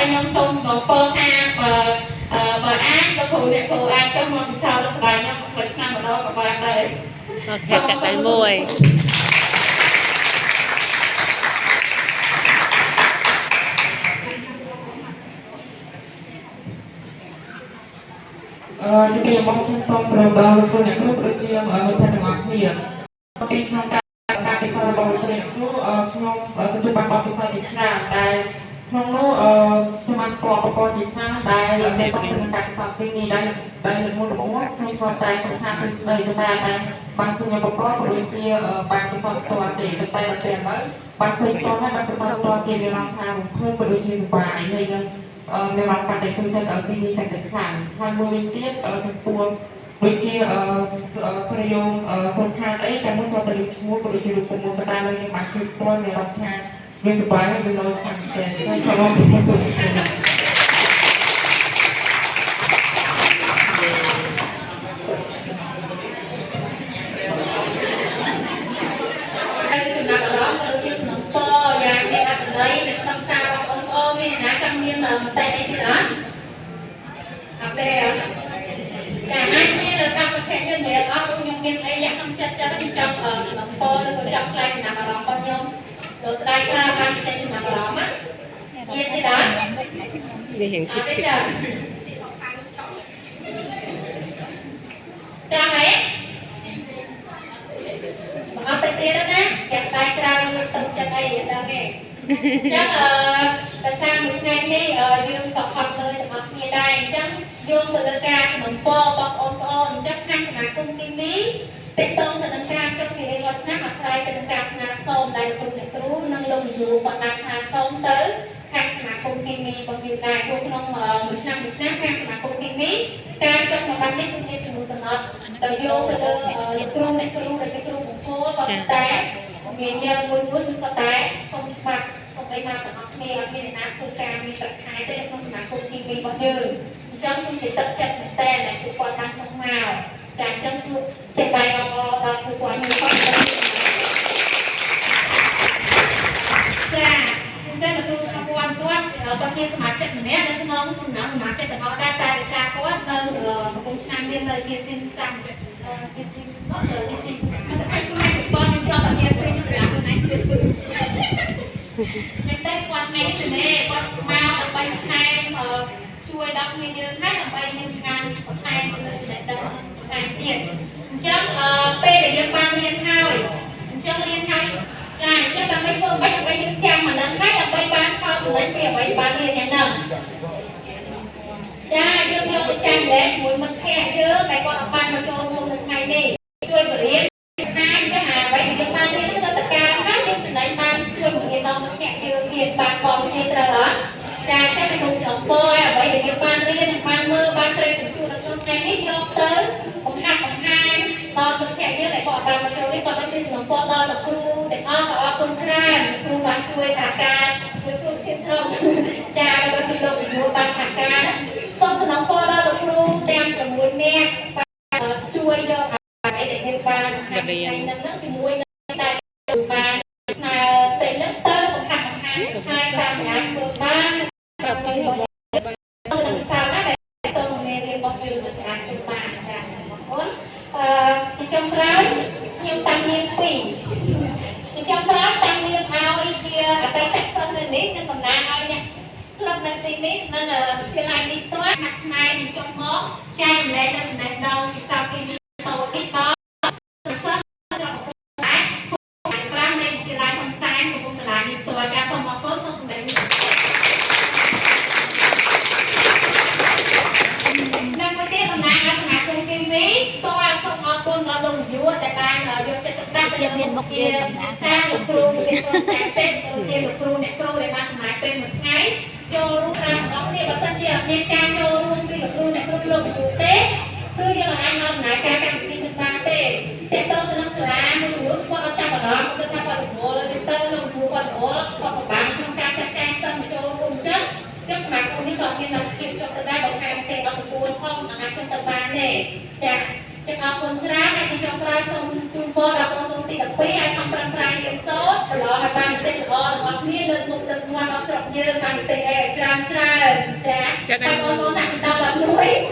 ខ្ញុំសូមសំពើថាបើអាចលោកគ្រូអ្នកគ្រូអាចចុះមកពិសោធន៍ស្បែកខ្ញុំមួយឆ្នាំម្ដងក៏បានដែរអូខេកាត់តែមួយជាពីមកខ្ញុំសូមប្រដៅលោកគ្រូអ្នកគ្រូប្រជាមិត្តទាំងអស់គ្នាពីក្នុងការពិសោធន៍របស់លោកគ្រូអ្នកគ្រូខ្ញុំទទួលបានបទពិសោធន៍ជាច្រើនតែក្នុងនោះខ្ញុំបានស្គាល់ប្រព័ន្ធជាច្រើនដែលមានបទពិសោធន៍ការពិសោធន៍ទីនេះដែលមុនរបស់ខ្ញុំគ្រាន់តែសិក្សាពីស្ដីតែបានខ្ញុំប្រកបក៏ដូចជាបានពិសោធន៍ផ្ទាល់ទេតែពេលឥឡូវបានឃើញផ្ទាល់ហើយបានពិសោធន៍ផ្ទាល់ទៀតវាឡើងថារំភើបក៏ដូចជាសប្បាយហើយនឹងមានបានកាន់តែឃើញចិត្តទីនេះតែខ្លាំងហើយមួយវិញទៀតចំពោះដូចជាស្រីយងសុនខានអីតែមួយគាត់ទៅឈ្មោះក៏ដូចជារូបមន្តតែលើខ្ញុំបានឃើញផ្ទាល់មានរកថាមានសប្បាយហើយវាលើខាងតែហើយសូមពីខ្ញុំទៅតែនេះទៀតអត់អត់ទេចាអាចមានកម្មវិធីយើងនិយាយអត់ខ្ញុំមានអីលក្ខក្នុងចិត្តខ្ញុំចង់តំពោឬក៏ចង់ខ្លាចចំណាប់អារម្មណ៍របស់ខ្ញុំលោកស្ដាយថាបានចេញចំណាប់អារម្មណ៍ទៀតទៀតអត់វារៀងឈិតចាចាំហ៎មកអត់ទៅទៀតណាចាក់ដៃក្រៅលើទឹកចិត្តអីដល់ទេចឹងភាសាមួយថ្ងៃនេះយើងក៏ហត់លើទាំងអស់គ្នាដែរអញ្ចឹងយោងទៅលើការសំពរបងប្អូនអញ្ចឹងខាងសមាគមគីមីតេតងទៅនឹងការចុះពីរាល់ឆ្នាំអាស្រ័យទៅនឹងការស្នើសុំដែលលោកអ្នកគ្រូនិងលោកនាយកគាត់បានស្នើសុំទៅខាងសមាគមគីមីរបស់យើងដែរក្នុងមួយឆ្នាំខាងសមាគមគីមីការចុះមកបាននេះគឺមានចំនួនកំណត់ទៅយោងទៅលើលោកគ្រូអ្នកគ្រូដែលជាគ្រូបង្គាប់ក៏តែមានយើងមួយគឺសុទ្ធតែសុំច្បាប់សុំអីមកទាំងអស់គ្នាអត់មានអ្នកណាធ្វើការមានប្រាក់ខែទេក្នុងសមាគមគីមីរបស់យើងអញ្ចឹងគឺជាទឹកចិត្តមែនតើដែលពួកគាត់បានចង់មកចាអញ្ចឹងជួបតែបាយអបដល់ពួកគាត់មានគាត់ចាតែលោកគ្រូថាគាត់ក៏ជាសមាជិកម្នាក់នៅក្នុងសំណាក់សមាជិកទាំងអស់ដែរតែវិការគាត់នៅកំពុងឆ្នាំមាននៅជាស៊ីមសាំជាស៊ីមជាស៊ីមតែឯងខ្មែរជប៉ុនខ្ញុំយកតែជាស៊ីមសម្រាប់ខ្លួនឯងជាស៊ីមតែគាត់ថ្ងៃនេះគាត់មកដើម្បីថែមជួយដល់គ្នាយើងហើយដើម្បីយើងការបន្ថែមទៅលើចំណេះដឹងបន្ថែមទៀតអញ្ចឹងពេលដែលយើងបានរៀនហើយអញ្ចឹងរៀនហើយចាអញ្ចឹងដើម្បីធ្វើអ្វីដើម្បីយើងចាំអានឹងហើយដើម្បីបានផលចំណេញពីអ្វីបានរៀនយ៉ាងហ្នឹងចាយើងយកទៅចែកម្លែកជាមួយមិត្តភ័ក្តិយើងដែលគាត់បានមកចូលរួមនៅថ្ងៃនេះជួយបរិញ្ញាថាអញ្ចឹងអ្វីដែលយើងបានរៀនគឺទៅការហើយយើងចំណេញបានជួយបរិញ្ញាដល់មិត្តភ័ក្តិយើងទៀតបានបងទៀតត្រូវអត់ចាអញ្ចឹងខ្ញុំសូមពរឲ្យអ្វីដែលយើងបានរៀនបានមើលបានត្រេកបញ្ជូននៅក្នុងថ្ងៃនេះយកទៅបង្ហាត់បង្ហាញដល់មិត្តភ័ក្តិយើងដែលគាត់បានមកចូលនេះគាត់ដូចជាសូមពរដល់លោកគ្រូទាំងអស់ក៏អរគុណច្រើនគ្រូបានជួយថាការជួយគ្រូភាពធំចាហើយដូចជាលោកវិញ្ញាបានថាការសូមសំណពរដល់លោកគ្រូទាំង6នាក់ជួយយកអ្វីដែលយើងបានហាត់ថ្ងៃហ្នឹងជាមួយនឹងតែបានស្នើទៅនឹងទៅបង្ហាត់បង្ហាញហើយតាមអាចធ្វើបានប្រាប់ពីរបស់ទៅនឹងសាលណាដែលទៅមេរៀនរបស់យើងនឹងអាចធ្វើបានចា៎បងប្អូនទីចុងក្រោយខ្ញុំតាំងនាម2ទីចុងក្រោយតាំងនាមឲ្យជាអតីតសិស្សនៅនេះនឹងតំណាងឲ្យអ្នកស្រុកនៅទីនេះនិងវិទ្យាល័យនេះផ្ទាល់ហាក់ថ្ងៃនឹងចុះមកចែកម្លែកនៅចំណេះដឹងវិស័យគីមីទៅទីតសិស្ស5នៃវិទ្យាល័យហ៊ុនសែនកំពុងតម្លានេះផ្ទាល់ចាសូមអរគុណសូមសម្ដែងនៅមួយទៀតតំណាងឲ្យសមាគមគីមីផ្ទាល់សូមអរគុណដល់លោកនាយកដែលបានយកចិត្តទុកដាក់ទៅមានមុខជាសារលោកគ្រូមានក្រុមការពេទ្យទៅជាលោកគ្រូអ្នកគ្រូដែលបានចំណាយពេលមួយថ្ងៃចូលរួមតាមអង្គនេះបើសិនជាមានការចូលរួមពីលោកគ្រូអ្នកគ្រូលោកនាយកទេគឺយើងអាចមកដំណើរការកម្មវិធីនឹងបានទេតែតើទៅនឹងសាលាមួយចំនួនគាត់អត់ចាប់អារម្មណ៍គាត់ថាគាត់រវល់ទៅលោកគ្រូគាត់រវល់គាត់ពិបាកក្នុងការចាត់ចែងសិស្សមកចូលរួមអញ្ចឹងសមាគមនេះក៏មានលទ្ធភាពចុះទៅដែរបើខាងគេអត់ទទួលផងអាចចុះទៅបានទេចាចឹងអរគុណច្រើនហើយជាចុងក្រោយសូមជូនពរដល់បងប្អូនទី12ឲ្យខំប្រឹងប្រែងរៀនសូត្រប្រឡងឲ្យបានតិច ល្អរបស់គ្នាលើកមុខទឹកមាត់ដល់ស្រុកយើងបានទេច្រើនច្រើនចាតែបងប្អូនដាក់ដល់11